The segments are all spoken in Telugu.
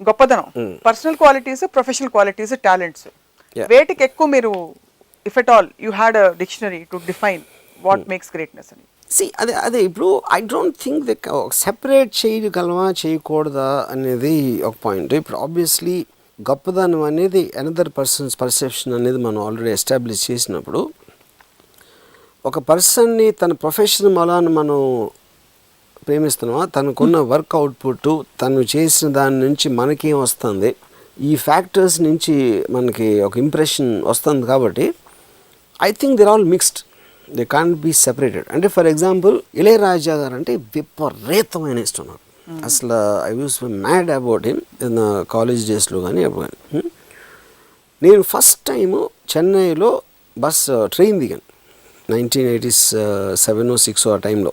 గొప్పదనం, personal qualities, professional qualities, talents, వేటికి ఎక్కువ మీరు if at all you had a dictionary to define what makes greatness అని? అదే ఇప్పుడు ఐ డోంట్ థింక్ సెపరేట్ చేయగలమా చేయకూడదా అనేది ఒక పాయింట్. ఇప్పుడు ఆబ్వియస్లీ గొప్పదనం అనేది అనదర్ పర్సన్స్ పర్సెప్షన్ అనేది మనం ఆల్రెడీ ఎస్టాబ్లిష్ చేసినప్పుడు, ఒక పర్సన్ని తన ప్రొఫెషన్ మూలాన మనం ప్రేమిస్తున్నామా, తనకున్న వర్క్ అవుట్పుట్, తను చేసిన దాని నుంచి మనకేం వస్తుంది, ఈ ఫ్యాక్టర్స్ నుంచి మనకి ఒక ఇంప్రెషన్ వస్తుంది. కాబట్టి I think they are all mixed, they can't be separated. అంటే ఫర్ ఎగ్జాంపుల్ ఇళయరాజా గారు అంటే విపరీతమైన ఇష్టం నాకు. అసలు I use mad about him in college డేస్లో కానీ అప్పుడు కానీ. నేను ఫస్ట్ టైము చెన్నైలో ట్రైన్ దిగాను 1987-6 ఆ టైంలో.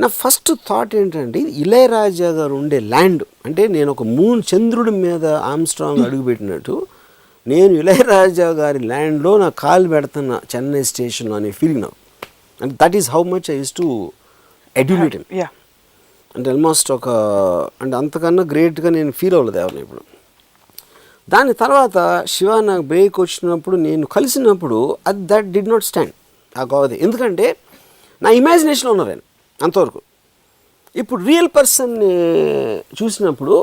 నా ఫస్ట్ థాట్ ఏంటంటే ఇళయరాజా గారు ఉండే ల్యాండ్, అంటే నేను ఒక చంద్రుడి మీద ఆమ్స్ట్రాంగ్ అడుగుపెట్టినట్టు నేను ఇళయరాజా గారి ల్యాండ్లో నా కాలు పెడుతున్న చెన్నై స్టేషన్లో అనే ఫీలింగ్ నాకు. అంటే that is how much I use to adulate him. అంటే ఆల్మోస్ట్ అంటే అంతకన్నా గ్రేట్గా నేను ఫీల్ అవ్వలేదు ఎవరిని ఇప్పుడు. దాని తర్వాత శివ నాకు బ్రేక్ వచ్చినప్పుడు నేను కలిసినప్పుడు దట్ డిడ్ నాట్ స్టాండ్ ఆ గోవది. ఎందుకంటే నా ఇమాజినేషన్లో ఉన్నారు ఆయన అంతవరకు. ఇప్పుడు రియల్ పర్సన్ని చూసినప్పుడు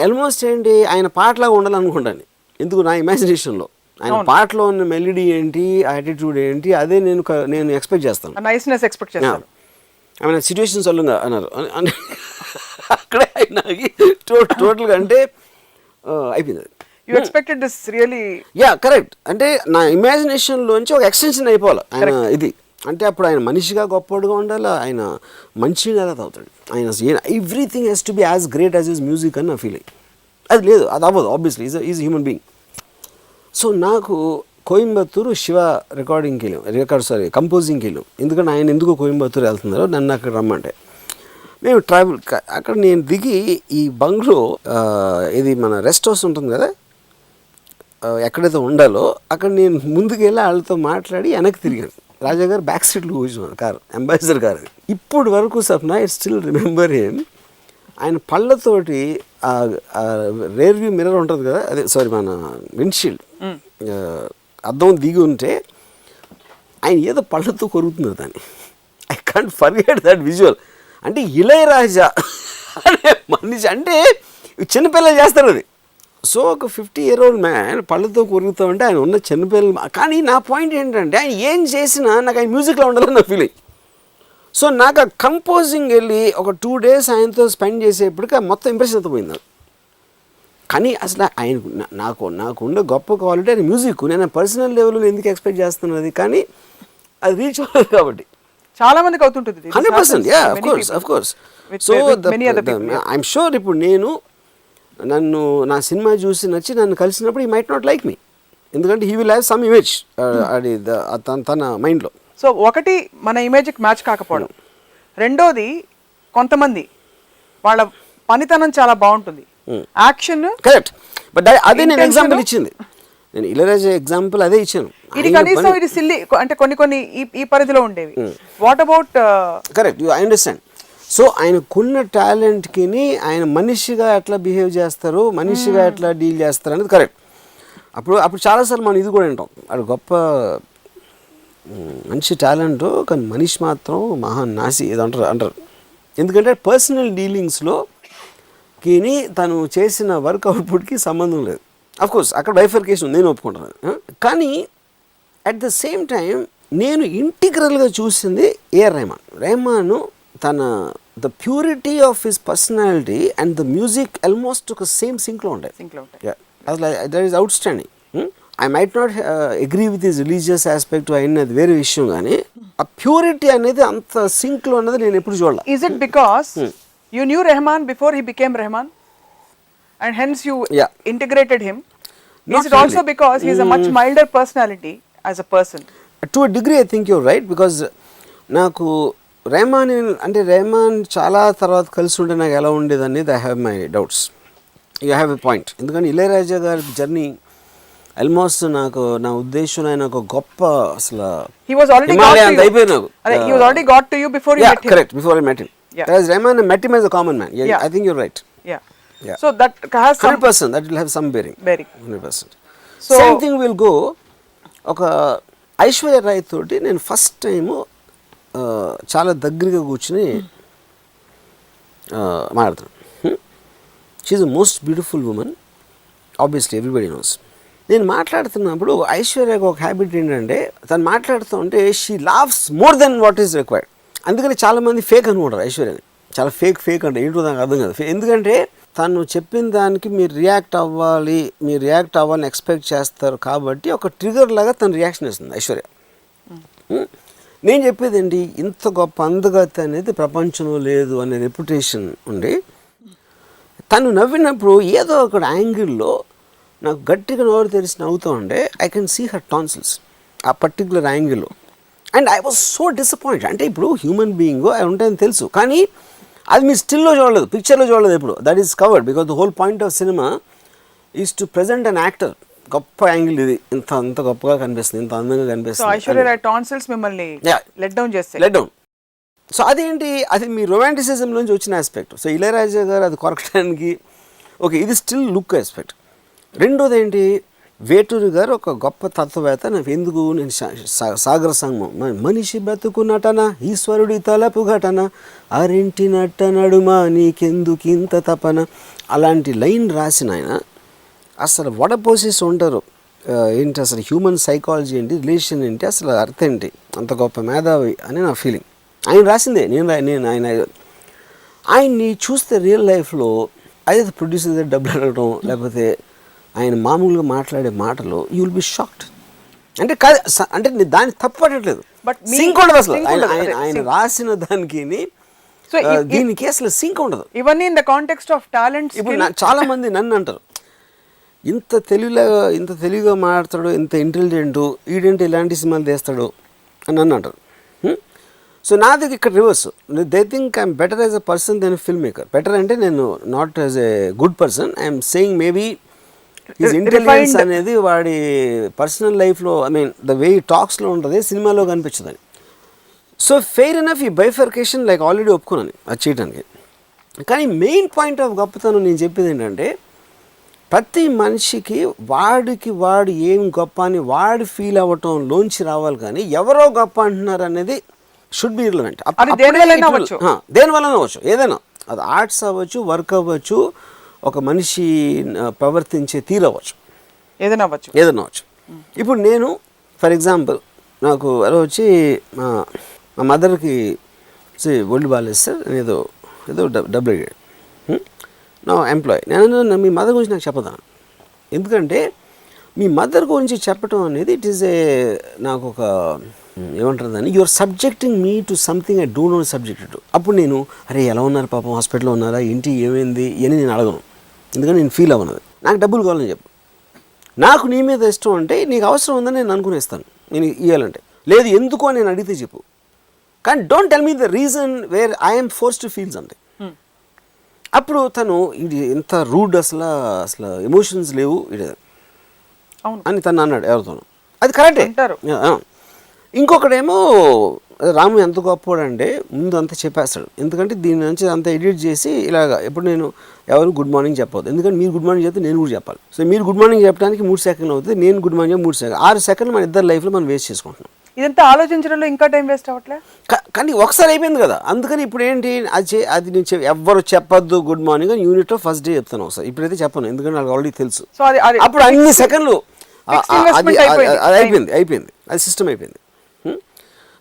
ఆల్మోస్ట్ ఏంటి ఆయన పాటలాగా ఉండాలనుకుంటాను. ఎందుకు నా ఇమాజినేషన్లో ఆయన పాటలో ఉన్న మెలోడీ ఏంటి, యాటిట్యూడ్ ఏంటి, అదే నేను ఎక్స్పెక్ట్ చేస్తాను. నైస్నెస్ ఎక్స్పెక్ట్ చేస్తాను. ఆమె సిచ్యువేషన్ సొల్లుగా అన్నారు అక్కడే ఆయనకి టోటల్గా అంటే అయిపోయింది. You expected this really? Yeah correct. అంటే నా ఇమాజినేషన్లోంచి ఒక ఎక్స్టెన్షన్ అయిపోవాలి ఆయన ఇది. అంటే అప్పుడు ఆయన మనిషిగా గొప్పగా ఉండాలి, ఆయన మంచిగా అవుతాడు. ఆయన everything has to be as great as his music అని నా ఫీలింగ్. అది లేదు, అది అవ్వదు. Obviously is human being. So నాకు కోయంబత్తూరు శివ రికార్డింగ్కి వెళ్ళాం, కంపోజింగ్కి వెళ్ళాం. ఎందుకంటే ఆయన ఎందుకు కోయంబత్తూరు వెళ్తున్నారో నన్ను అక్కడ రమ్మంటే మేము ట్రావెల్. అక్కడ నేను దిగి ఈ బంగ్లో ఇది మన రెస్ట్ హౌస్ ఉంటుంది కదా, ఎక్కడైతే ఉండాలో అక్కడ నేను ముందుకు వెళ్ళి వాళ్ళతో మాట్లాడి వెనక్కి తిరిగాను. రాజా గారు బ్యాక్ సీట్లో కూర్చున్నాను, కారు అంబాసిడర్ కారు. ఇప్పుడు వరకు Sapna I still remember him. ఆయన పళ్ళతోటి రేర్ వ్యూ మిర్రర్ ఉంటుంది కదా, అదే మన విండ్షీల్డ్ అద్దం దిగి ఉంటే ఆయన ఏదో పళ్ళతో కొరుకుతున్నారు దాన్ని. I can't forget that visual. అంటే ఇళయరాజా అనే మనిషి అంటే చిన్నపిల్లలు చేస్తారు అది. సో ఒక 50-year-old మ్యాన్ పళ్ళతో కొరుకుతూ ఉంటే ఆయన ఉన్న చిన్నపిల్లలు. కానీ నా పాయింట్ ఏంటంటే ఆయన ఏం చేసినా నాకు ఆయన మ్యూజిక్లో ఉండాలని నా ఫీలింగ్. సో నాకు ఆ కంపోజింగ్ వెళ్ళి ఒక 2 days ఆయనతో స్పెండ్ చేసేప్పటికి మొత్తం ఇంప్రెషన్ అంతా పోయింది. కానీ అసలు ఆయన నాకున్న గొప్ప క్వాలిటీ ఆయన మ్యూజిక్. నేను పర్సనల్ లెవెల్లో ఎందుకు ఎక్స్పెక్ట్ చేస్తున్నది, కానీ అది రీచ్ అవ్వదు. కాబట్టి చాలా మందికి అవుతుంటుంది 100%. Yeah of course. So I'm sure ఇప్పుడు నన్ను నా సినిమా చూసి నచ్చి నన్ను కలిసినప్పుడు ఈ మైట్ నాట్ లైక్ మీ, ఎందుకంటే he will have some image అది తన మైండ్లో. సో ఒకటి మన ఇమేజ్కి మ్యాచ్ కాకపోవడం, రెండోది కొంతమంది వాళ్ళ పనితనం చాలా బాగుంటుంది, యాక్షన్ కరెక్ట్. బట్ అదే నేను ఎగ్జాంపుల్ ఇచ్చింది, నేను ఇళయరాజా ఎగ్జాంపుల్ అదే ఇచ్చాను. ఇది కనీసం ఇది సిల్లీ అంటే కొన్ని ఈ పరిధిలో ఉండేవి. What about correct, I understand. So ఆయనకున్న టాలెంట్కి ఆయన మనిషిగా ఎట్లా బిహేవ్ చేస్తారు, మనిషిగా ఎట్లా డీల్ చేస్తారు అనేది కరెక్ట్. అప్పుడు చాలాసార్లు మనం ఇది కూడా వింటాం, అది గొప్ప మంచి టాలెంట్ కానీ మనిషి మాత్రం నాసి ఏదో అంటారు. ఎందుకంటే పర్సనల్ డీలింగ్స్లో తను చేసిన వర్క్ అవుట్పుట్కి సంబంధం లేదు. అఫ్కోర్స్ అక్కడ బైఫర్కేషన్ నేను ఒప్పుకుంటాను. కానీ అట్ ద సేమ్ టైం నేను ఇంటిగ్రల్గా చూసింది AR Rahman the purity of his personality and the music almost ఒక సేమ్ సింక్లో ఉంటాయి. That is outstanding. I might not agree with his religious aspect అయినది వేరే విషయం, కానీ ఆ ప్యూరిటీ అనేది అంత సింక్లో అన్నది నేను ఎప్పుడు చూడాలి. Is it because you knew Rahman before he became Rahman and hence you integrated him? Is it also because he is a much milder personality as a person? To a degree I think you're right, because నాకు రెహమాన్ చాలా తర్వాత కలిసి ఉంటే నాకు ఎలా ఉండేది అనేది I have my doubts. You have a point. ఎందుకంటే ఇళయరాజా గారి జర్నీ ఆల్మోస్ట్ నాకు నా ఉద్దేశం ఆయన ఒక గొప్ప అసలు హిమాలయాన్ అయిపోయింది నాకు. He was already got to you before you met him. Correct, before I met him. Whereas Rahman met him as a common man. I think you're right. Yeah. So that has some 100% that will have some bearing. 100%. So Same thing will go. ఒక ఐశ్వర్య రాయ్ తోటి నేను ఫస్ట్ టైము చాలా దగ్గరగా కూర్చుని మాట్లాడుతున్నాను. She's the most beautiful woman, obviously everybody knows. నేను మాట్లాడుతున్నప్పుడు ఐశ్వర్యకు ఒక హ్యాబిట్ ఏంటంటే తను మాట్లాడుతూ ఉంటే she laughs more than what is required. అందుకని చాలామంది ఫేక్ అనుకుంటారు ఐశ్వర్యని. చాలా ఫేక్ అంటే ఏంటో నాకు అర్థం కాదు. ఎందుకంటే తను చెప్పిన దానికి మీరు రియాక్ట్ అవ్వాలని ఎక్స్పెక్ట్ చేస్తారు కాబట్టి ఒక ట్రిగర్ లాగా తను రియాక్షన్ ఇస్తుంది ఐశ్వర్య. నేను చెప్పేది ఏంటి, ఇంత గొప్ప అందగతి అనేది ప్రపంచంలో లేదు అనే రెప్యుటేషన్ ఉండి తను నవ్వినప్పుడు ఏదో ఒక యాంగిల్లో నాకు గట్టిగా నోరు తెరిచి నవ్వుతూ ఉండే I can see her tonsils ఆ పర్టికులర్ యాంగిల్లో. And I was so disappointed. అంటే ఇప్పుడు హ్యూమన్ బీయింగ్ అవి ఉంటాయని తెలుసు, కానీ అది మీరు స్టిల్లో చూడలేదు, పిక్చర్లో చూడలేదు ఎప్పుడు. That is covered because the whole point of cinema is to present an actor. గొప్ప యాంగిల్ ఇది, అంత గొప్పగా కనిపిస్తుంది, ఇంత అందంగా కనిపిస్తుంది. ఐశ్వర్య రాయ్ టాన్సిల్స్ మిమ్మల్ని లెట్ డౌన్ చేస్తాయి. Let down. సో అదేంటి, అది మీ రొమాంటిసిజం నుంచి వచ్చిన ఆస్పెక్ట్. సో ఇళయరాజా గారు అది కొరకడానికి ఓకే, ఇది స్టిల్ లుక్ ఆస్పెక్ట్. రెండోది ఏంటి, వేటూరి గారు ఒక గొప్ప తత్వవేత్త. నాకు ఎందుకు నేను సాగర సంగమం, మనిషి బతుకున్నటన ఈశ్వరుడి తలపు ఘటన అరింటి నట్ట నడుమ నీకెందుకు ఇంత తపన, అలాంటి లైన్ రాసిన ఆయన అసలు వడపోసేసి ఉంటారు. ఏంటి అసలు హ్యూమన్ సైకాలజీ ఏంటి, రిలేషన్ ఏంటి, అసలు అర్థం ఏంటి, అంత గొప్ప మేధావి అని నా ఫీలింగ్. ఆయన రాసిందే, నేను ఆయన్ని చూస్తే రియల్ లైఫ్లో అదే ప్రొడ్యూసర్ దగ్గర డబ్బులు అడగడం, లేకపోతే ఆయన మామూలుగా మాట్లాడే మాటలు యూ విల్ బి షాక్డ్. అంటే కాదు, అంటే దాన్ని తప్పట్లేదు, సింక్ ఉండదు అసలు. ఆయన రాసిన దానికి దీనికి అసలు సింక్ ఉండదు. ఇవన్నీ in the context of talent. ఇప్పుడు చాలా మంది నన్ను అంటారు, ఇంత తెలుగుగా మాట్లాడతాడు, ఇంత ఇంటెలిజెంటు, ఈడేంటి ఇలాంటి సినిమాలు తీస్తాడు అని నన్ను అంటారు. సో నాది ఇక్కడ reverse. They think I'm better as a person then film maker. Better అంటే నేను not as a good person, I'm saying maybe his intelligence అనేది వాడి పర్సనల్ లైఫ్లో, ఐ మీన్ ద వే టాక్స్లో ఉంటుంది, సినిమాలో కనిపించదని. సో ఫెయిర్ ఎనఫ్ ఈ బైఫర్కేషన్ లైక్ ఆల్రెడీ ఒప్పుకున్నాను అది చేయడానికి. కానీ మెయిన్ పాయింట్ ఆఫ్ గొప్పతనం నేను చెప్పేది ఏంటంటే, ప్రతి మనిషికి వాడు ఏం గొప్ప అని వాడు ఫీల్ అవ్వటంలోంచి రావాలి, కానీ ఎవరో గొప్ప అంటున్నారు అనేది షుడ్ బి రిలవెంట్. దేనివల్ల అవ్వచ్చు, ఏదైనా అది ఆర్ట్స్ అవ్వచ్చు, వర్క్ అవ్వచ్చు, ఒక మనిషి ప్రవర్తించే తీరు అవ్వచ్చు, ఏదైనా అవ్వచ్చు. ఇప్పుడు నేను ఫర్ ఎగ్జాంపుల్ నాకు అలా వచ్చి మా మదర్కి ఒళ్ళు బాగాలేదు సార్, ఏదో డబ్బులు అడిగాడు నా ఎంప్లాయీ. నేను మీ మదర్ గురించి నాకు చెప్పదాను, ఎందుకంటే మీ మదర్ గురించి చెప్పడం అనేది ఇట్ ఈస్ నాకు ఒక ఏమంటారు దాన్ని, your subjecting me to something I don't know subject to. అప్పుడు నేను అరే ఎలా ఉన్నారు పాపం, హాస్పిటల్లో ఉన్నారా, ఏంటి ఏమైంది అని నేను అడగను, ఎందుకంటే నేను ఫీల్ అవ్వను. నాకు డబ్బులు కావాలని చెప్పు, నాకు నీ మీద ఇష్టం అంటే నీకు అవసరం ఉందని నేను అనుకునేస్తాను, నేను ఇవ్వాలంటే. లేదు ఎందుకు అని నేను అడిగితే చెప్పు, కానీ don't tell me the reason where I'm force to feel something. అప్పుడు తను ఇది ఎంత రూడ్, అసలు ఎమోషన్స్ లేవు ఇది అని తను అన్నాడు ఎవరితోనూ. అది కరెక్టే. ఇంకొకడేమో రాము ఎంత గొప్పవాడంటే ముందు అంతా చెప్పేస్తాడు, ఎందుకంటే దీని నుంచి అంతా ఎడిట్ చేసి ఇలాగా. ఇప్పుడు నేను ఎవరు గుడ్ మార్నింగ్ చెప్పవద్దు, ఎందుకంటే మీరు గుడ్ మార్నింగ్ చెప్తే నేను కూడా చెప్పాలి. సో మీరు గుడ్ మార్నింగ్ చెప్పడానికి 3 సెకండ్లు అవుతుంది, నేను గుడ్ మార్నింగ్ చెప్పి 3 సెకండ్లు, 6 సెకండ్లు మన ఇద్దరు లైఫ్లో మనం వేస్ట్ చేసుకుంటున్నాం. ఇదంతా ఆలోచించడంలో ఇంకా టైం వేస్ట్ అవ్వట్లేదు. కానీ ఒకసారి అయిపోయింది కదా, అందుకని ఇప్పుడు ఏంటి అది నేను ఎవరు చెప్పొద్దు గుడ్ మార్నింగ్ అని యూనిట్లో ఫస్ట్ డే చెప్తాను ఒకసారి. ఇప్పుడైతే చెప్పను, ఎందుకంటే నాకు ఆల్రెడీ తెలుసు. అప్పుడు అన్ని సెకండ్లు అది అయిపోయింది, అది సిస్టమ్ అయిపోయింది.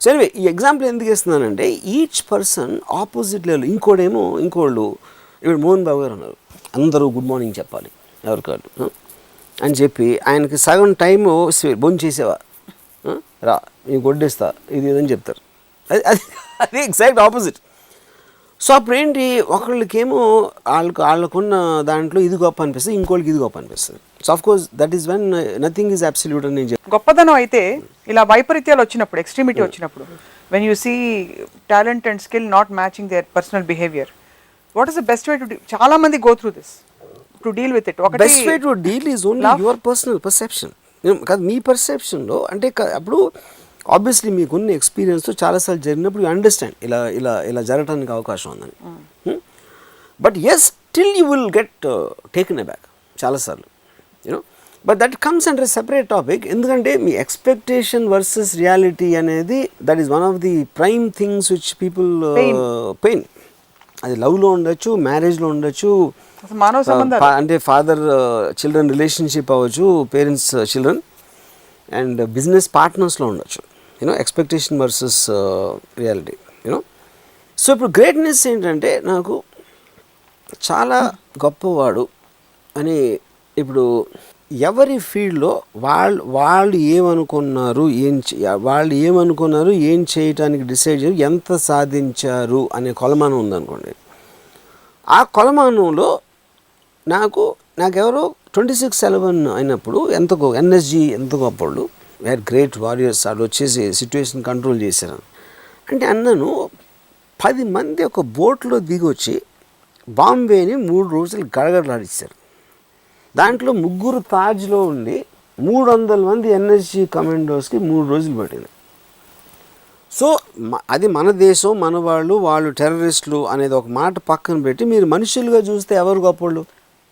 సో ఎనివే ఈ ఎగ్జాంపుల్ ఎందుకు ఇస్తున్నానంటే, ఈచ్ పర్సన్ ఆపోజిట్ లెవెల్. ఇంకోళ్ళు ఇప్పుడు మోహన్ బాబు గారు ఉన్నారు, అందరూ గుడ్ మార్నింగ్ చెప్పాలి ఎవరికాళ్ళు అని చెప్పి ఆయనకి సగం టైము భోజనం చేసేవా రా నీకు వడ్డిస్తా ఇది ఇదని చెప్తారు. అది ఎగ్జాక్ట్ ఆపోజిట్. సో అప్పుడు ఏంటి, ఒకళ్ళకేమో వాళ్ళకున్న దాంట్లో ఇది గొప్ప అనిపిస్తుంది, ఇంకోళ్ళకి ఇది గొప్ప అనిపిస్తుంది. So of course that is when nothing is absolute అని నేను చెప్తాను. గొప్పతనం అయితే ఇలా వైపరీత్యాలు వచ్చినప్పుడు, ఎక్స్ట్రీమిటీ వచ్చినప్పుడు, when you see talent and skill not matching their personal behaviour, what is the best way to చాలా మంది go through this to deal with it. Best way to deal is only your personal perception. కాదు మీ పర్సెప్షన్లో అంటే అప్పుడు ఆబ్వియస్లీ మీకున్న ఎక్స్పీరియన్స్తో చాలాసార్లు జరిగినప్పుడు యూ అండర్స్టాండ్ ఇలా జరగడానికి అవకాశం ఉందని. But yes till you will get taken aback చాలాసార్లు you know but that comes under separate topic. ఎందుకంటే మీ ఎక్స్పెక్టేషన్ వర్సెస్ రియాలిటీ అనేది that is one of the prime things which people pain. అది లవ్లో ఉండొచ్చు, మ్యారేజ్లో ఉండొచ్చు, మానవ సంబంధాలు అంటే ఫాదర్ చిల్డ్రన్ రిలేషన్షిప్ అవ్వచ్చు, పేరెంట్స్ చిల్డ్రన్, అండ్ బిజినెస్ పార్ట్నర్స్లో ఉండొచ్చు. You know expectation versus reality you know. So ఇప్పుడు గ్రేట్నెస్ ఏంటంటే నాకు చాలా గొప్పవాడు అని ఇప్పుడు ఎవరి ఫీల్డ్లో వాళ్ళు ఏమనుకున్నారు, వాళ్ళు ఏమనుకున్నారు, ఏం చేయటానికి డిసైడ్ చేయారు, ఎంత సాధించారు అనే కొలమానం ఉందనుకోండి. ఆ కొలమానంలో నాకెవరో 26/11 అయినప్పుడు ఎంత ఎన్ఎస్జీ ఎంత గొప్పవాళ్ళు, వేర్ గ్రేట్ వారియర్స్, వాళ్ళు వచ్చేసి సిచ్యువేషన్ కంట్రోల్ చేశారు అంటే అన్నను 10 మంది ఒక బోట్లో దిగొచ్చి బాంబేని 3 రోజులు గడగడలాడిచ్చారు. దాంట్లో 3 తాజ్లో ఉండి 300 మంది ఎన్ఎస్జీ కమాండోస్కి 3 రోజులు పట్టింది. సో అది మన దేశం, మన వాళ్ళు టెర్రరిస్టులు అనేది ఒక మాట పక్కన పెట్టి మీరు మనుషులుగా చూస్తే ఎవరు గొప్పవాళ్ళు?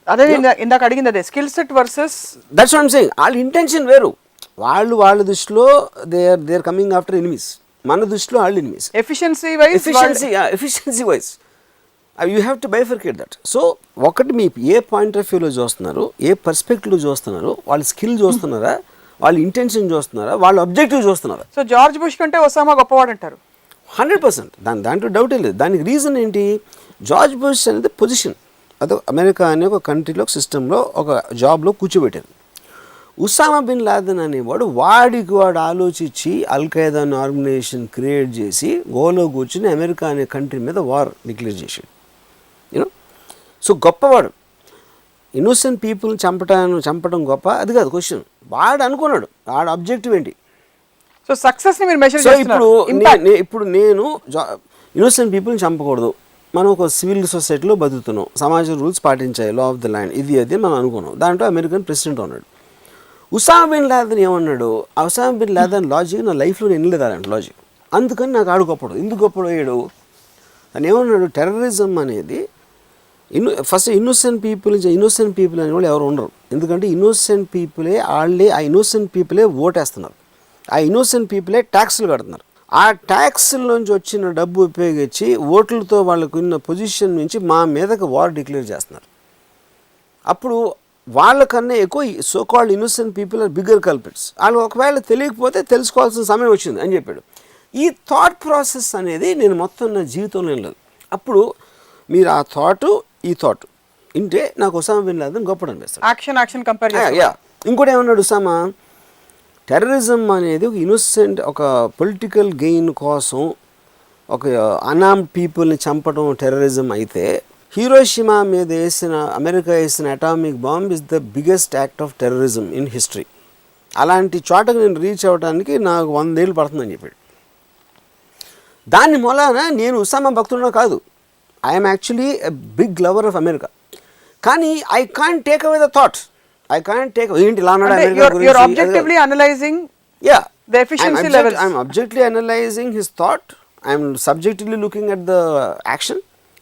అదే ఇందాక అడిగింది, అదే skill set versus that's what I'm saying. వాళ్ళ ఇంటెన్షన్ వేరు. వాళ్ళ దృష్టిలో they are coming after enemies, మన దృష్టిలో వాళ్ళు enemies. Efficiency wise you have to bifurcate that. So ఒకటి మీ ఏ పాయింట్ ఆఫ్ వ్యూలో చూస్తున్నారు, ఏ పర్స్పెక్టివ్లో చూస్తున్నారు, వాళ్ళ స్కిల్ చూస్తున్నారా, వాళ్ళ ఇంటెన్షన్ చూస్తున్నారా, వాళ్ళ అబ్జెక్టివ్ చూస్తున్నారా? సో జార్జ్ బుష్ కంటే ఒసామా గొప్పవాడు అంటారు. 100%. దాంట్లో డౌటే లేదు. దానికి రీజన్ ఏంటి? జార్జ్ బుష్ అనేది పొజిషన్. అదే అమెరికా అనే ఒక కంట్రీలో సిస్టంలో ఒక జాబ్లో కూర్చోబెట్టారు. ఉసామా బిన్ లాదెన్ అనేవాడు వాడు ఆలోచించి అల్ఖైదా అనే ఆర్గనైజేషన్ క్రియేట్ చేసి గోలో కూర్చుని అమెరికా అనే కంట్రీ మీద వార్ డిక్లేర్ చేశాడు. యూనో, సో గొప్పవాడు. ఇన్నోసెంట్ పీపుల్ చంపడం గొప్ప, అది కాదు క్వశ్చన్. వాడు అనుకున్నాడు, వాడు అబ్జెక్టివ్ ఏంటి? సో సక్సెస్ని మీరు మెజర్ సో చేస్తున్నారు. ఇప్పుడు నేను ఇన్నోసెంట్ పీపుల్ని చంపకూడదు, మనం ఒక సివిల్ సొసైటీలో బతుకుతున్నాం, సమాజ రూల్స్ పాటించాలి, లా ఆఫ్ ద ల్యాండ్, ఇది మనం అనుకున్నాం. దాంట్లో అమెరికన్ ప్రెసిడెంట్ ఉన్నాడు. ఉసామా బిన్ లాదెన్ ఏమన్నాడు? ఉసామా బిన్ లాదెన్ లాజిక్ నా లైఫ్లో నేను వినలేదు అలాంటి లాజిక్. అందుకని నాకు ఆడు గొప్పడు. ఎందుకు గొప్పడు అయ్యాడు? అని ఏమన్నాడు? టెర్రరిజం అనేది ఫస్ట్ ఇన్నోసెంట్ పీపుల్ అనే వాళ్ళు ఎవరు ఉండరు. ఎందుకంటే ఇన్నోసెంట్ పీపులే ఆ ఇన్నోసెంట్ పీపులే ఓటేస్తున్నారు, ఆ ఇన్నోసెంట్ పీపులే ట్యాక్స్లు కడుతున్నారు. ఆ ట్యాక్స్లోంచి వచ్చిన డబ్బు ఉపయోగించి ఓట్లతో వాళ్ళకు ఉన్న పొజిషన్ నుంచి మా మీదకి వార్ డిక్లేర్ చేస్తున్నారు. అప్పుడు వాళ్ళకన్నా ఎక్కువ so called innocent people are bigger culprits. వాళ్ళు ఒకవేళ తెలియకపోతే తెలుసుకోవాల్సిన సమయం వచ్చింది అని చెప్పాడు. ఈ థాట్ ప్రాసెస్ అనేది నేను మొత్తం నా జీవితంలో లేదు. అప్పుడు మీరు ఆ థాట్ ఈ థాట్ ఇంటే నాకు ఉసామా బిన్ లాదెన్ గొప్పడు అనిపిస్తాడు. యాక్షన్ కంపేర్ ఇంకోటి ఏమన్నాడు ఉసామా? టెర్రరిజం అనేది ఒక ఇన్నోసెంట్, ఒక పొలిటికల్ గెయిన్ కోసం ఒక అనార్మ్డ్ పీపుల్ని చంపడం టెర్రరిజం అయితే, హీరోషిమా మీద అమెరికా వేసిన atomic bomb is the biggest act of terrorism in history. అలాంటి చోటకు నేను రీచ్ అవ్వడానికి నాకు 100 ఏళ్ళు పడుతుందని చెప్పాడు. దాని మూలాన నేను ఉసామా భక్తుడినో కాదు, I'm actually a big lover of America. కానీ I can't take away the thought. I can't take ఏంటి ఇలా అన్నాడు అమెరికా గురించి. You're objectively analyzing the efficiency levels. I'm objectively analyzing his thought. I'm subjectively looking at the action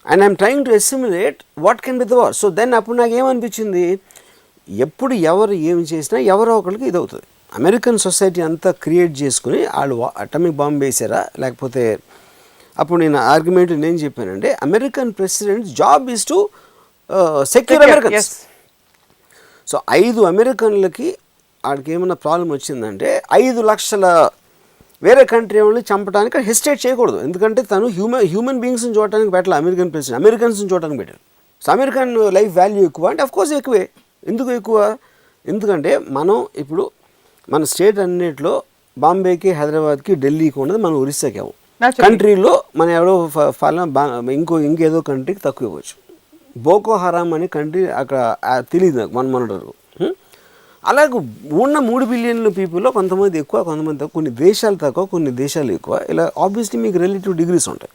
and I'm trying to assimilate what can be the war. So then అప్పుడు నాకు ఏమనిపించింది, ఎప్పుడు ఎవరు ఏమి చేసినా ఎవరో ఒకరికి ఇది అవుతుంది. అమెరికన్ సొసైటీ అంతా క్రియేట్ చేసుకుని వాళ్ళు అటామిక్ బాంబ్ వేసారా, లేకపోతే అప్పుడు నేను ఆర్గ్యుమెంట్ నేను చెప్పానంటే American president job is to secure Americans. So 5 అమెరికన్లకి వాడికి ఏమైనా ప్రాబ్లం వచ్చిందంటే 5 లక్షల వేరే కంట్రీ వాళ్ళని చంపడానికి హెసిటేట్ చేయకూడదు. ఎందుకంటే తను హ్యూమన్ బీయింగ్స్ని చూడటానికి పెట్టాలి అమెరికన్ ప్రెసిడెంట్, అమెరికన్స్ని చూడటానికి పెట్టారు. సో అమెరికన్ లైఫ్ వాల్యూ ఎక్కువ అంటే అఫ్కోర్స్ ఎక్కువే. ఎందుకు ఎక్కువ? ఎందుకంటే మనం ఇప్పుడు మన స్టేట్ అన్నింటిలో బాంబేకి, హైదరాబాద్కి, ఢిల్లీకి ఉన్నది మనం ఒరిస్సాకి అవ్వం. కంట్రీలో మన ఎవరో ఇంకేదో కంట్రీకి తక్కువ ఇవ్వచ్చు. బోకో హరామ్ అనే కంట్రీ అక్కడ తెలియదు నాకు మనరు. అలాగే ఉన్న 3 బిలియన్ల పీపుల్లో కొంతమంది ఎక్కువ, కొంతమంది తక్కువ, కొన్ని దేశాలు తక్కువ, కొన్ని దేశాలు ఎక్కువ. ఇలా ఆబ్వియస్లీ మీకు రిలేటివ్ డిగ్రీస్ ఉంటాయి.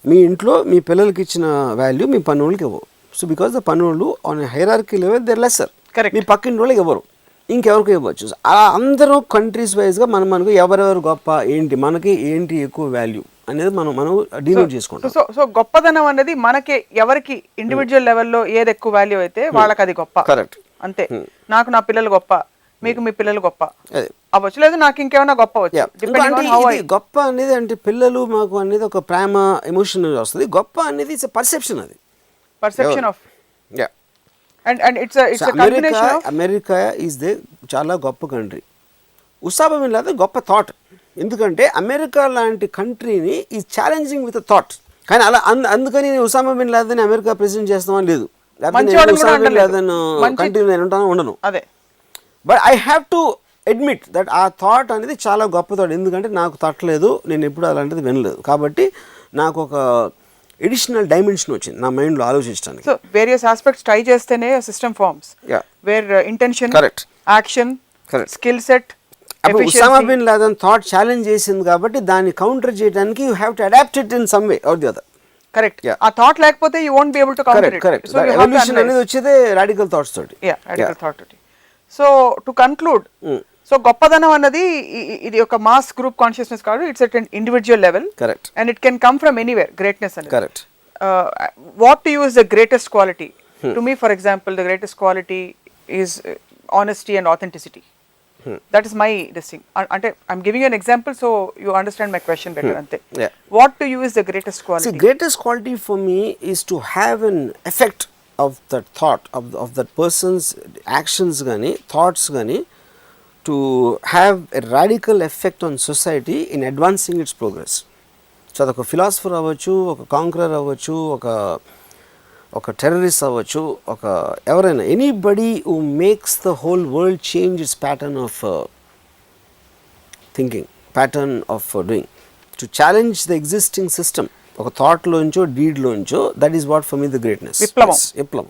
మీ ఇంట్లో మీ పిల్లలకి ఇచ్చిన వాల్యూ మీ పన్నులకి ఇవ్వవు. సో బికాస్ ద పన్నులు on hierarchy level they're lesser. మీ పక్కింటి వాళ్ళకి ఇవ్వరు, ఇంకెవరికి ఇవ్వచ్చు. అలా అందరూ కంట్రీస్ వైజ్గా మనకు ఎవరెవరు గొప్ప ఏంటి, మనకి ఏంటి ఎక్కువ వాల్యూ అనేది మనం డినోట్ చేసుకుంటాం. సో గొప్పదనం అనేది మనకి ఎవరికి ఇండివిజువల్ లెవెల్లో ఏది ఎక్కువ వాల్యూ అయితే వాళ్ళకి అది గొప్ప. కరెక్ట్. అంతే. నాకు నా పిల్లలు గొప్ప, మీకు మీ పిల్లలు గొప్ప అవ్వచ్చు, లేదు నాకు ఇంకేమైనా గొప్ప అవ్వచ్చు. గొప్ప అనేది అంటే పిల్లలు మాకు అనేది ఒక ప్రేమ ఎమోషన్ వస్తుంది. గొప్ప అనేది ఇట్స్ పర్సెప్షన్, అది perception of and it's America is they చాలా గొప్ప కంట్రీ. ఉసామా బిన్ లాదెన్ గొప్ప థాట్. ఎందుకంటే అమెరికా లాంటి కంట్రీని ఈజ్ ఛాలెంజింగ్ విత్ థాట్. కానీ అలా అందుకని Osama bin Laden America president చేస్తామని లేదు, ఉసామా బిన్ లాదెన్ కంట్రీ నేను ఉంటాను ఉండను. అదే. But I have to admit that ఆ థాట్ అనేది చాలా గొప్ప థాట్. ఎందుకంటే నాకు తట్టలేదు, నేను ఎప్పుడు అలాంటిది వినలేదు, కాబట్టి నాకు ఒక ఎడిషనల్ డైమెన్షన్ వచ్చింది నా మైండ్లో ఆలోచించడానికి. సో వేరియస్ ఆస్పెక్ట్స్ ట్రై చేస్తేనే system forms, where intention, action, skill set. అప్పుడు Osama bin Laden thought challenge చేసింది కాబట్టి దాన్ని కౌంటర్ చేయడానికి you have to adapt it in some way or the other. Correct. ఆ థాట్ లేకపోతే you won't be able to counter it. Correct. Evolution అనేది వచ్చేదే రాడికల్ థాట్స్ తోటి. రాడికల్ థాట్ తోటి. సో టు కన్క్లూడ్, సో గొప్పదనం అన్నది ఇది ఒక మాస్ గ్రూప్ కాన్షియస్నెస్ కాదు, it's at an individual level. Correct. And it can come from anywhere, greatness అనేది. Correct. What to you is the greatest quality? To me, for example, the greatest quality is honesty and authenticity. That is my this thing. Ante I'm giving you an example so you understand my question better. Ante what to you is the greatest quality? See, greatest quality for me is to have an effect of that thought of that person's actions gani thoughts gani, to have a radical effect on society in advancing its progress. So adoka philosopher avvachu, oka conqueror avvachu, ఒక టెర్రరిస్ట్ అవ్వచ్చు, ఒక ఎవరైనా, anybody who makes the whole world change its pattern of thinking, pattern of doing, to challenge the existing system, ఒక థాట్లోంచో డీడ్లోంచో, that is what for me the greatness. విప్లవం.